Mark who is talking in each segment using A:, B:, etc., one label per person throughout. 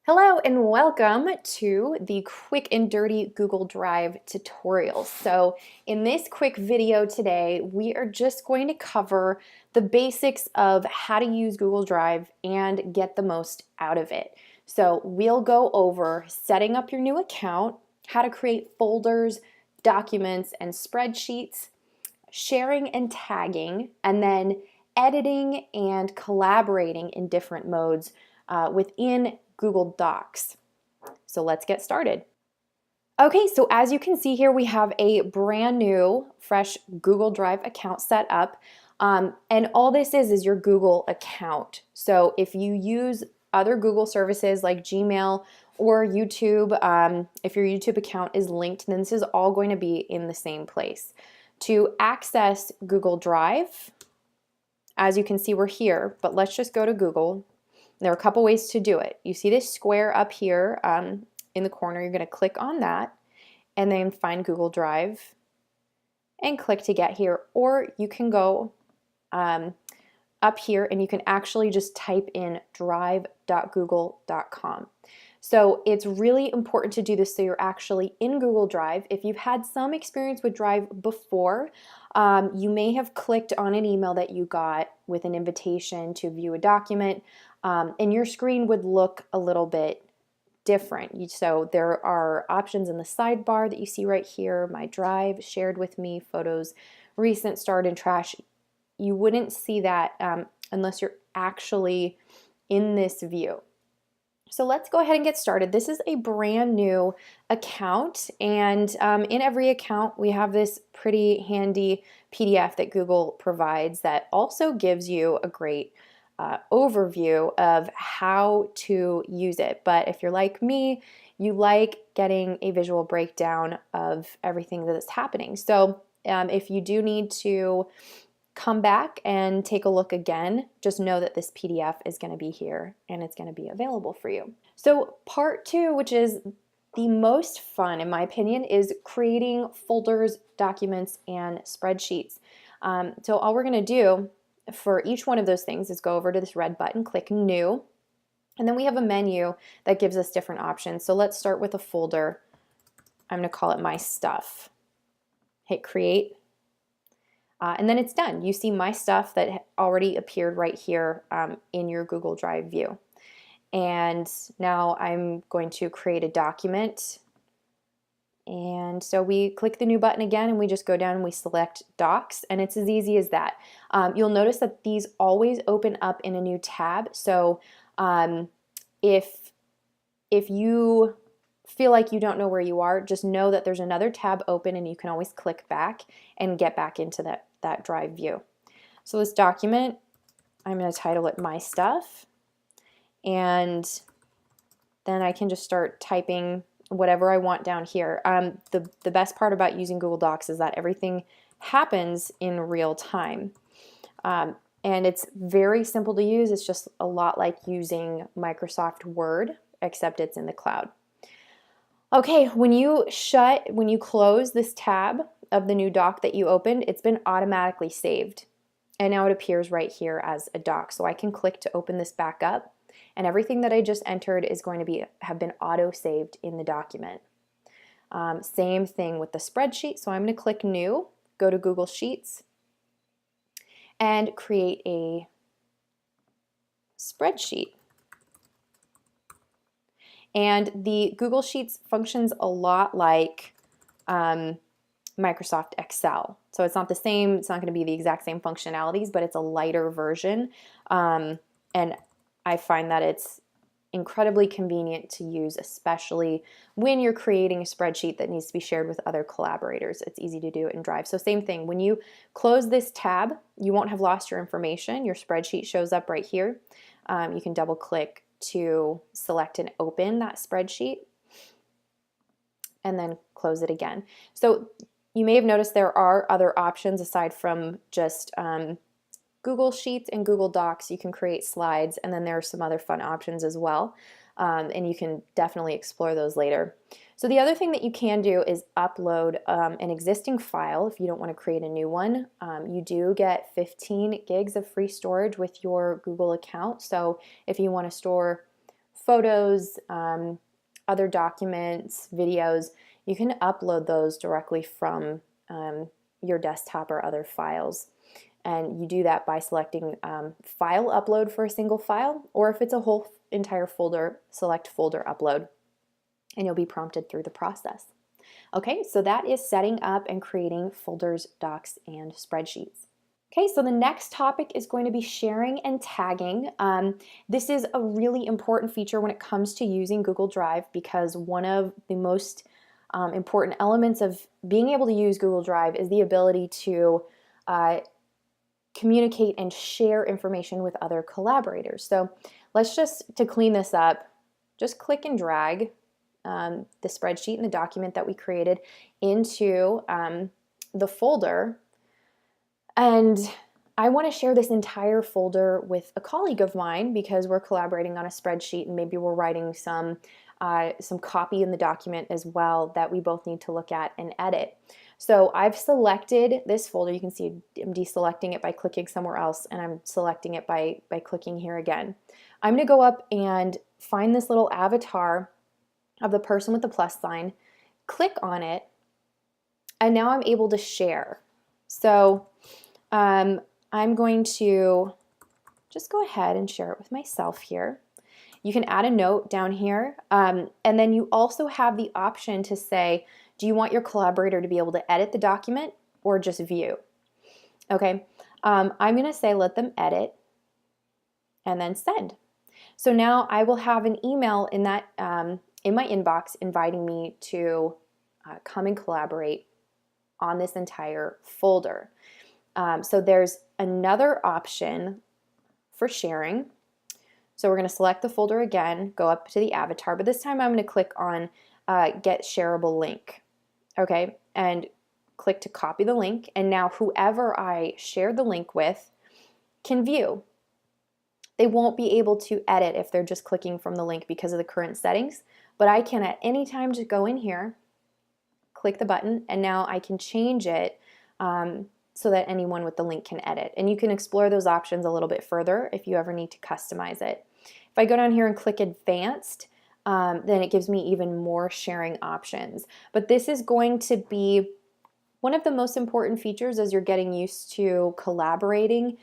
A: Hello and welcome to the quick and dirty Google Drive tutorial. So in this quick video today, we are just going to cover the basics of how to use Google Drive and get the most out of it. So we'll go over setting up your new account, how to create folders, documents, and spreadsheets, sharing and tagging, and then editing and collaborating in different modes within Google Docs. So let's get started. Okay, so as you can see here, we have a brand new, fresh Google Drive account set up. And all this is your Google account. So if you use other Google services like Gmail or YouTube, if your YouTube account is linked, then this is all going to be in the same place. To access Google Drive, as you can see, we're here, but let's just go to Google. There are a couple ways to do it. You see this square up here in the corner. You're going to click on that and then find Google Drive and click to get here. Or you can go up here and you can actually just type in drive.google.com. So it's really important to do this so you're actually in Google Drive. If you've had some experience with Drive before, you may have clicked on an email that you got with an invitation to view a document, and your screen would look a little bit different. So there are options in the sidebar that you see right here: My Drive, Shared with Me, Photos, Recent, Stored, and Trash. You wouldn't see that unless you're actually in this view. So let's go ahead and get started. This is a brand new account, and in every account we have this pretty handy PDF that Google provides that also gives you a great overview of how to use it. But if you're like me, you like getting a visual breakdown of everything that is happening. So if you do need to come back and take a look again, just know that this PDF is going to be here and it's going to be available for you. So part two, which is the most fun in my opinion, is creating folders, documents, and spreadsheets. So all we're going to do for each one of those things is go over to this red button, click New, and then we have a menu that gives us different options. So let's start with a folder. I'm going to call it My Stuff. Hit Create. And then it's done. You see my stuff that already appeared right here in your Google Drive view. And now I'm going to create a document. And so we click the new button again and we just go down and we select Docs, and it's as easy as that. You'll notice that these always open up in a new tab. So if you feel like you don't know where you are, just know that there's another tab open and you can always click back and get back into that Drive view. So this document, I'm going to title it My Stuff, and then I can just start typing whatever I want down here. The best part about using Google Docs is that everything happens in real time. And it's very simple to use. It's just a lot like using Microsoft Word, except it's in the cloud. Okay, when you close this tab of the new doc that you opened, it's been automatically saved. And now it appears right here as a doc. So I can click to open this back up, and everything that I just entered is going to have been auto-saved in the document. Same thing with the spreadsheet. So I'm going to click New, go to Google Sheets, and create a spreadsheet. And the Google Sheets functions a lot like Microsoft Excel. So it's not the same, it's not going to be the exact same functionalities, but it's a lighter version. And I find that it's incredibly convenient to use, especially when you're creating a spreadsheet that needs to be shared with other collaborators. It's easy to do it in Drive. So same thing, when you close this tab, you won't have lost your information. Your spreadsheet shows up right here. You can double click to select and open that spreadsheet, and then close it again. So you may have noticed there are other options aside from just Google Sheets and Google Docs. You can create slides, and then there are some other fun options as well, and you can definitely explore those later. So the other thing that you can do is upload an existing file if you don't want to create a new one. You do get 15 gigs of free storage with your Google account. So if you want to store photos, other documents, videos, you can upload those directly from your desktop or other files. And you do that by selecting file upload for a single file, or if it's a whole entire folder, select folder upload, and you'll be prompted through the process. Okay, so that is setting up and creating folders, docs, and spreadsheets. Okay, so the next topic is going to be sharing and tagging. This is a really important feature when it comes to using Google Drive, because one of the most important elements of being able to use Google Drive is the ability to communicate and share information with other collaborators. So let's just, to clean this up, just click and drag the spreadsheet and the document that we created into the folder. And I want to share this entire folder with a colleague of mine because we're collaborating on a spreadsheet, and maybe we're writing some copy in the document as well that we both need to look at and edit. So I've selected this folder. You can see I'm deselecting it by clicking somewhere else, and I'm selecting it by clicking here again. I'm going to go up and find this little avatar of the person with the plus sign, click on it, and now I'm able to share. So I'm going to just go ahead and share it with myself here. You can add a note down here, and then you also have the option to say, do you want your collaborator to be able to edit the document or just view? Okay, I'm going to say let them edit and then send. So now I will have an email in that in my inbox inviting me to come and collaborate on this entire folder. So there's another option for sharing. So we're going to select the folder again, go up to the avatar, but this time I'm going to click on Get Shareable Link. Okay, and click to copy the link, and now whoever I shared the link with can view. They won't be able to edit if they're just clicking from the link because of the current settings, but I can at any time just go in here, click the button, and now I can change it so that anyone with the link can edit. And you can explore those options a little bit further if you ever need to customize it. If I go down here and click Advanced, then it gives me even more sharing options. But this is going to be one of the most important features as you're getting used to collaborating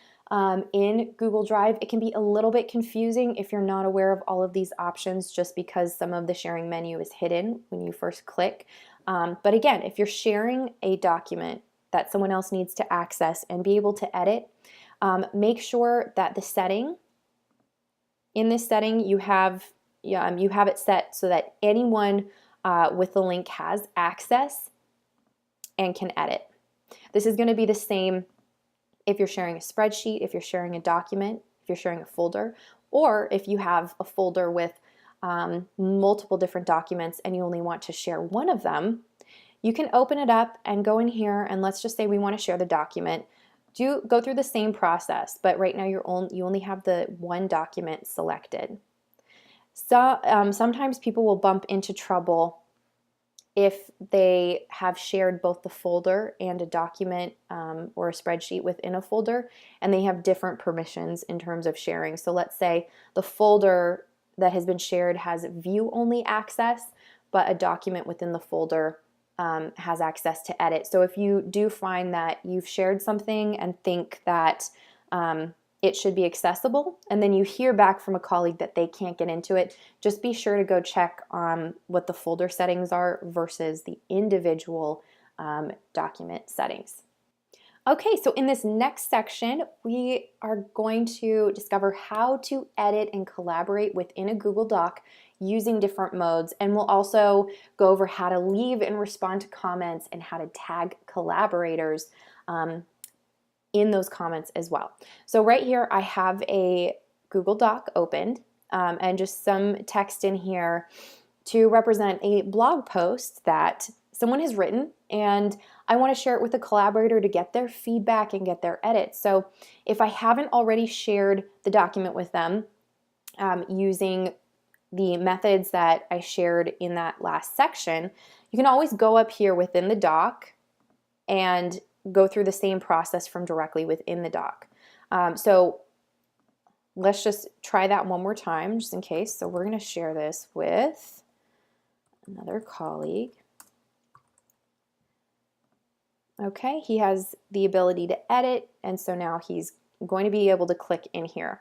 A: in Google Drive. It can be a little bit confusing if you're not aware of all of these options, just because some of the sharing menu is hidden when you first click. But again, if you're sharing a document that someone else needs to access and be able to edit, make sure that the setting, in this setting, you have it set so that anyone with the link has access and can edit. This is going to be the same if you're sharing a spreadsheet, if you're sharing a document, if you're sharing a folder, or if you have a folder with multiple different documents and you only want to share one of them. You can open it up and go in here, and let's just say we want to share the document. Go through the same process, but right now you only have the one document selected. So sometimes people will bump into trouble if they have shared both the folder and a document or a spreadsheet within a folder, and they have different permissions in terms of sharing. So let's say the folder that has been shared has view-only access, but a document within the folder has access to edit. So if you do find that you've shared something and think that it should be accessible, and then you hear back from a colleague that they can't get into it, just be sure to go check what the folder settings are versus the individual document settings. Okay, so in this next section, we are going to discover how to edit and collaborate within a Google Doc using different modes, and we'll also go over how to leave and respond to comments and how to tag collaborators in those comments as well. So right here I have a Google Doc opened and just some text in here to represent a blog post that someone has written, and I want to share it with a collaborator to get their feedback and get their edits. So if I haven't already shared the document with them using the methods that I shared in that last section, you can always go up here within the doc and go through the same process from directly within the doc. So let's just try that one more time just in case. So we're going to share this with another colleague. Okay, he has the ability to edit, and so now he's going to be able to click in here.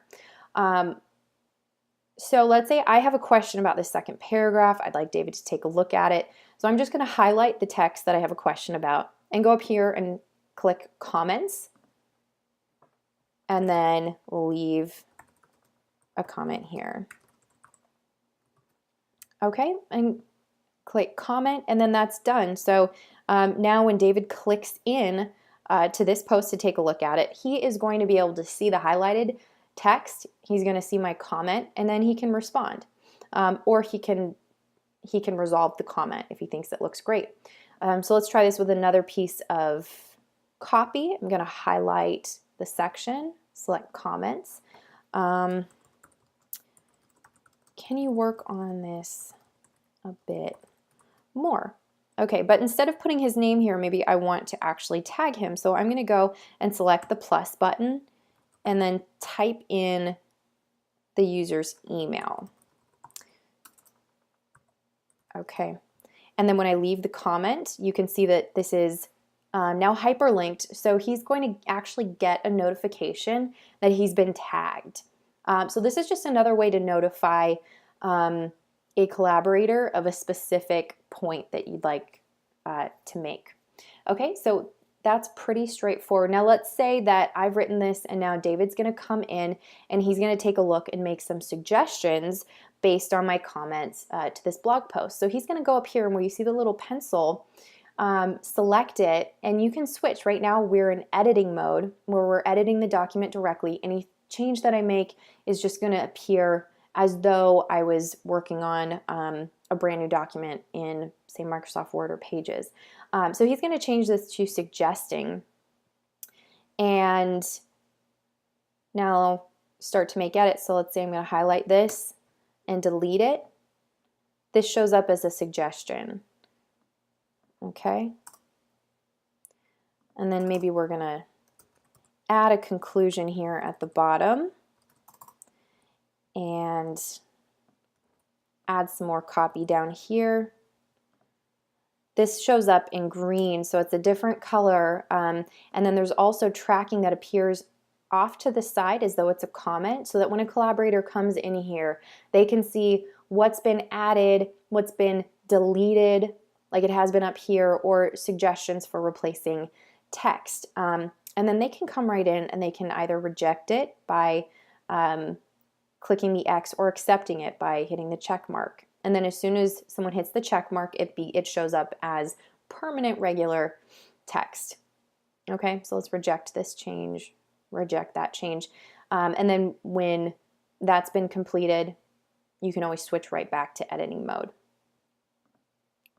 A: So let's say I have a question about this second paragraph. I'd like David to take a look at it. So I'm just going to highlight the text that I have a question about and go up here and click comments and then leave a comment here. Okay, and click comment, and then that's done. So now when David clicks in to this post to take a look at it, he is going to be able to see the highlighted text. He's going to see my comment, and then he can respond, or he can resolve the comment if he thinks it looks great. So let's try this with another piece of copy. I'm going to highlight the section, select comments. Can you work on this a bit more? Okay, but instead of putting his name here, maybe I want to actually tag him. So I'm going to go and select the plus button and then type in the user's email. Okay, and then when I leave the comment, you can see that this is now hyperlinked, so he's going to actually get a notification that he's been tagged. So this is just another way to notify a collaborator of a specific point that you'd like to make. Okay, so that's pretty straightforward. Now let's say that I've written this and now David's going to come in and he's going to take a look and make some suggestions based on my comments to this blog post. So he's going to go up here and where you see the little pencil, select it, and you can switch. Right now we're in editing mode where we're editing the document directly. Any change that I make is just going to appear as though I was working on a brand new document in, say, Microsoft Word or Pages. So he's going to change this to suggesting, and now start to make edits. So let's say I'm going to highlight this and delete it. This shows up as a suggestion. Okay. And then maybe we're going to add a conclusion here at the bottom and add some more copy down here. This shows up in green, so it's a different color, and then there's also tracking that appears off to the side as though it's a comment, so that when a collaborator comes in here, they can see what's been added, what's been deleted, like it has been up here, or suggestions for replacing text. And then they can come right in and they can either reject it by clicking the X or accepting it by hitting the check mark. And then as soon as someone hits the check mark, it shows up as permanent regular text. Okay, so let's reject this change, reject that change. And then when that's been completed, you can always switch right back to editing mode.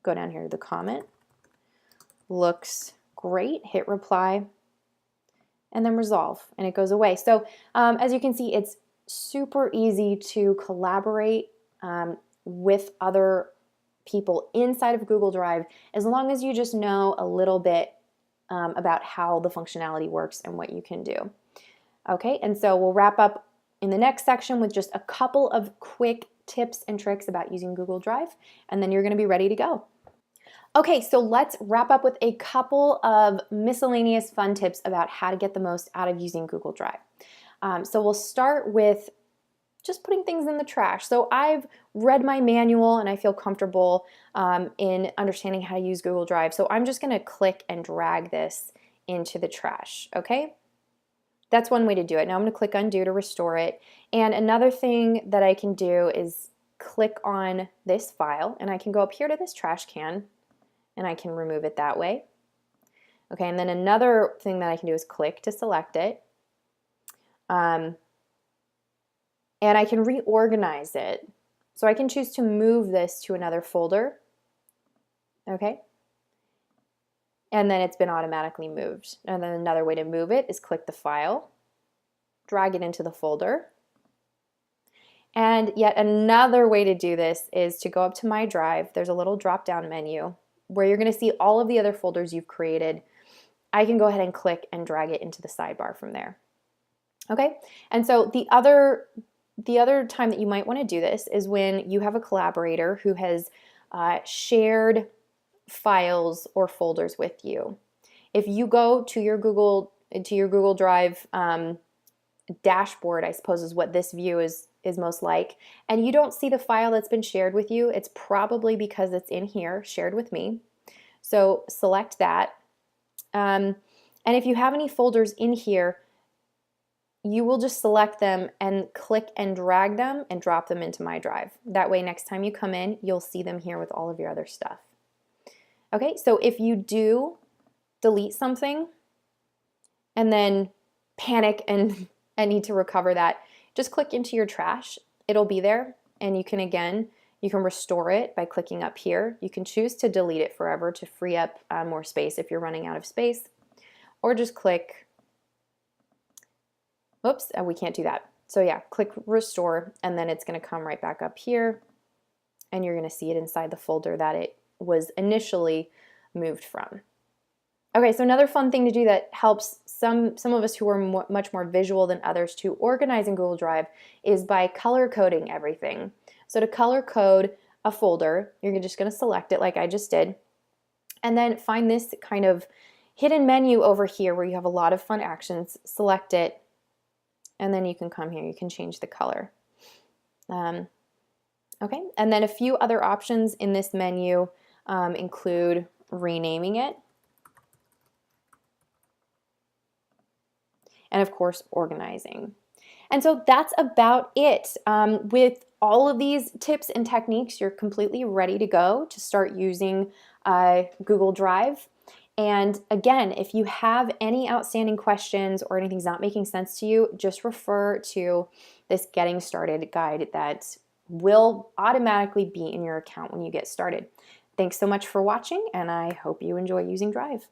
A: Go down here to the comment. Looks great, hit reply, and then resolve, and it goes away. So as you can see, it's super easy to collaborate with other people inside of Google Drive, as long as you just know a little bit about how the functionality works and what you can do. Okay, and so we'll wrap up in the next section with just a couple of quick tips and tricks about using Google Drive, and then you're going to be ready to go. Okay, so let's wrap up with a couple of miscellaneous fun tips about how to get the most out of using Google Drive. So we'll start with just putting things in the trash. So I've read my manual and I feel comfortable in understanding how to use Google Drive. So I'm just going to click and drag this into the trash, okay? That's one way to do it. Now I'm going to click undo to restore it. And another thing that I can do is click on this file and I can go up here to this trash can and I can remove it that way. Okay, and then another thing that I can do is click to select it. And I can reorganize it. So I can choose to move this to another folder. Okay. And then it's been automatically moved. And then another way to move it is click the file, drag it into the folder. And yet another way to do this is to go up to My Drive. There's a little drop-down menu where you're going to see all of the other folders you've created. I can go ahead and click and drag it into the sidebar from there. Okay, and so the other time that you might want to do this is when you have a collaborator who has shared files or folders with you. If you go to your Google Drive dashboard, I suppose is what this view is most like, and you don't see the file that's been shared with you, it's probably because it's in here, shared with me. So select that. And if you have any folders in here, you will just select them and click and drag them and drop them into My Drive. That way, next time you come in, you'll see them here with all of your other stuff. Okay, so if you do delete something and then panic and need to recover that, just click into your trash. It'll be there, and you can restore it by clicking up here. You can choose to delete it forever to free up more space if you're running out of space, or just click, oops, we can't do that. So yeah, click restore, and then it's going to come right back up here, and you're going to see it inside the folder that it was initially moved from. Okay, so another fun thing to do that helps some of us who are much more visual than others to organize in Google Drive is by color coding everything. So to color code a folder, you're just going to select it like I just did, and then find this kind of hidden menu over here where you have a lot of fun actions, select it, and then you can come here, you can change the color. Okay, and then a few other options in this menu include renaming it, and of course organizing. And so that's about it. With all of these tips and techniques, you're completely ready to go to start using Google Drive. And again, if you have any outstanding questions or anything's not making sense to you, just refer to this Getting Started guide that will automatically be in your account when you get started. Thanks so much for watching, and I hope you enjoy using Drive.